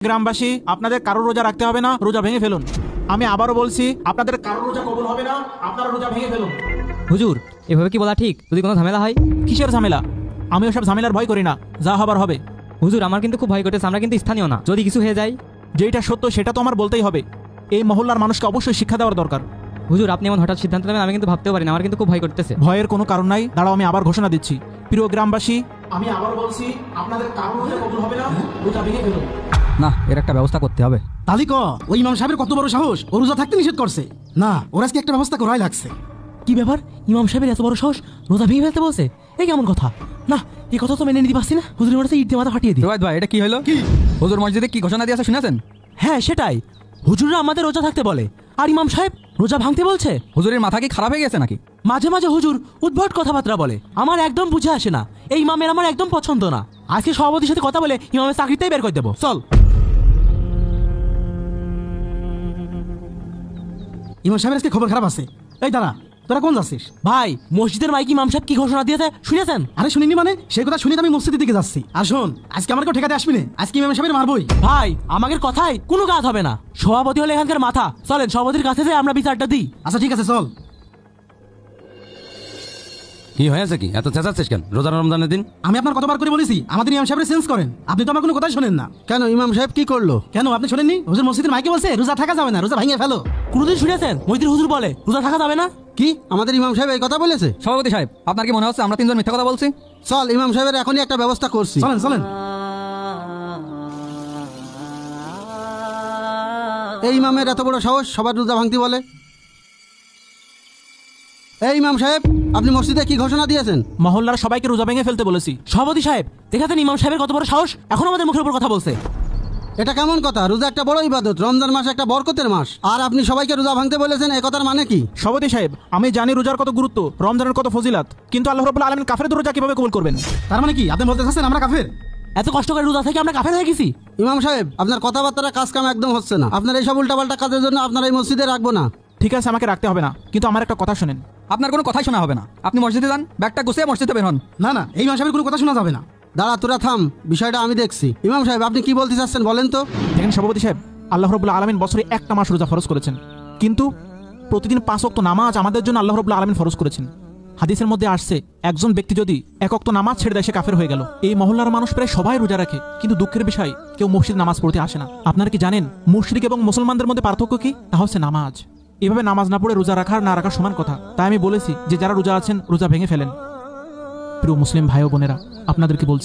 গ্রামবাসী, আপনাদের কারো রোজা রাখতে হবে না, রোজা ভেঙে ফেলুন। আমি আবারও বলছি, আপনাদের কারো রোজা কবুল হবে না, আপনারা রোজা ভেঙে ফেলুন। হুজুর, এভাবে কি বলা ঠিক? যদি কোনো ঝামেলা হয়? কিসের ঝামেলা? আমি ওসব ঝামেলার ভয় করি না, যা হবার হবে। হুজুর, আমার কিন্তু খুব ভয় করতেছে, আমরা কিন্তু স্থানীয় না, যদি কিছু হয়ে যায়। যেটা সত্য সেটা তো আমার বলতেই হবে। এই মহল্লার মানুষকে অবশ্যই শিক্ষা দেওয়ার দরকার। হুজুর, আপনি এমন হঠাৎ সিদ্ধান্ত নেবেন আমি কিন্তু ভাবতেও পারি না, আমার কিন্তু খুব ভয় করতেছে। ভয়ের কোনো কারণ নাই, দাঁড়াও আমি আবার ঘোষণা দিচ্ছি। প্রিয় গ্রামবাসী, আমি আবার বলছি, আপনাদের কারো রোজা কবুল হবে না, রোজা ভেঙে ফেলুন। না, এর একটা ব্যবস্থা করতে হবে। তালিক ওই ইমাম সাহেবের কত বড় সাহস, ও রোজা থাকতে নিষেধ করছে। না, ওর আজকে একটা ব্যবস্থা করাই লাগছে। কি ব্যাপার? ইমাম সাহেবের এত বড় সাহস, রোজা ভেঙে ফেলতে বলছে? এই কেমন কথা? না, এই কথা তো মেনে নিতে পারছি না। হুজুরের মাথায় ইট দিয়ে মাথা ফাটিয়ে দিই। রোহিত ভাই, এটা কি হলো? কি হুজুর মসজিদে কি ঘোষণা দিয়েছে শুনেছেন? হ্যাঁ, সেটাই। হুজুররা আমাদের রোজা থাকতে বলে, আর ইমাম সাহেব রোজা ভাঙতে বলছে। হুজুরের মাথা কি খারাপ হয়ে গেছে নাকি? মাঝে মাঝে হুজুর উদ্ভট কথাবার্তা বলে, আমার একদম বুঝে আসে না। এই ইমামের আমার একদম পছন্দ না। আজকে সভাপতির সাথে কথা বলে ইমামের চাকরিতেই বের করে দেবো। চল। ইমাম সাহেবের আজকে খবর খারাপ আছে। এই দাঁড়া, তোরা কোন যাচ্ছিস? ভাই, মসজিদের মাইকি ইমাম সাহেব কি ঘোষণা দিয়েছে শুনেছেন? আরে শুনিনি মানে? সেই কথা শুনি আমি মসজিদের দিকে যাচ্ছি। আর শোন, আজকে আমার কেউ ঠেকাতে আসবি না, আজকে ইমাম সাহেবের মারবই। ভাই, আমাদের কথায় কোনো কাজ হবে না। সভাপতি হলে এখানকার মাথা। চলেন সভাপতির কাছে যাই, আমরা বিচারটা দিই। আচ্ছা ঠিক আছে, চল। কি হয়েছে? কি এত চেঁচাচ্ছিস কেন? রোজা রমজানের দিন আমি আপনার কতবার করে বলেছি আমাদের ইমাম সাহেবের চেঞ্জ করেন, আপনি তো আমার কোনো কথাই শোনেন না। কেন? ইমাম সাহেব কি করলো? কেন আপনি শোনেননি? হুজুর মসজিদের মাইকে বলছে রোজা থাকা যাবে না, রোজা ভাঙিয়ে ফেলো। কোনোদিন শুনেছেন মসজিদের হুজুর বলে রোজা থাকা যাবে না? কি আমাদের ইমাম সাহেব এই কথা বলেছে? সভাপতি সাহেব, আপনার কি মনে হচ্ছে আমরা তিনজন মিথ্যা কথা বলছি? চল, ইমাম সাহেবের এখনই একটা ব্যবস্থা করছি। চলেন চলেন। এই ইমামের এত বড় সাহস, সবার রোজা ভাঙতে বলে। এই ইমাম সাহেব, আপনি মসজিদে কি ঘোষণা দিয়েছেন? মহল্লার সবাইকে রোজা ভেঙে ফেলতে বলেছি। সভাপতি সাহেব, দেখেছেন ইমাম সাহেবের কত বড় সাহস, এখন আমাদের মুখের উপর কথা বলছে। এটা কেমন কথা? রোজা একটা বড় ইবাদত, রমজান মাস একটা বরকতের মাস, আর আপনি সবাইকে রোজা ভাঙতে বলেছেন, এই কথার মানে কি? সভাপতি সাহেব, আমি জানি রোজার কত গুরুত্ব, রমজানের কত ফজিলাত, কিন্তু আল্লাহ রাব্বুল আলামিন কাফেরদের রোজা কিভাবে কবুল করবেন? তার মানে কি আপনি বলতে চাচ্ছেন আমরা কাফের? এত কষ্ট করে রোজা থেকে আমরা কাফের হয়ে গেছি? ইমাম সাহেব, আপনার কথাবার্তা কাজ কাম একদম হচ্ছে না। আপনার এইসব উল্টাপাল্টা কাজের জন্য আপনার এই মসজিদে রাখবো না। ঠিক আছে, আমাকে রাখতে হবে না, কিন্তু আমার একটা কথা শুনেন। আপনার কোনো কথাই শোনা হবে না। আপনি মসজিদে যান, ব্যাগটা গুছিয়ে মসজিদে বের হন। না না, এই ইমাম সাহেবের কোনো কথা শোনা যাবে না। দাঁড়া, তোরা থাম, বিষয়টা আমি দেখছি। ইমাম সাহেব, আপনি কি বলতে চাচ্ছেন বলেন তো? দেখেন সভাপতি সাহেব, আল্লাহ রাব্বুল আলামিন বছরে একটা মাস রোজা ফরজ করেছেন, কিন্তু প্রতিদিন 5 ওয়াক্ত নামাজ আমাদের জন্য আল্লাহ রাব্বুল আলামিন ফরজ করেছেন। হাদিসের মধ্যে আসছে, একজন ব্যক্তি যদি 1 ওয়াক্ত নামাজ ছেড়ে দেয় সে কাফের হয়ে গেল। এই মহল্লার মানুষ প্রায় সবাই রোজা রাখে, কিন্তু দুঃখের বিষয় কেউ মসজিদে নামাজ পড়তে আসে না। আপনারা কি জানেন মুশরিক এবং মুসলমানদের মধ্যে পার্থক্য কি? তা হচ্ছে নামাজ। এভাবে নামাজ না পড়ে রোজা রাখার না রাখার সমান কথা। তাই আমি বলেছি যে যারা রোজা আছেন রোজা ভেঙে ফেলেন। প্রিয় মুসলিম ভাই ও বোনেরা, আপনাদেরকে বলছি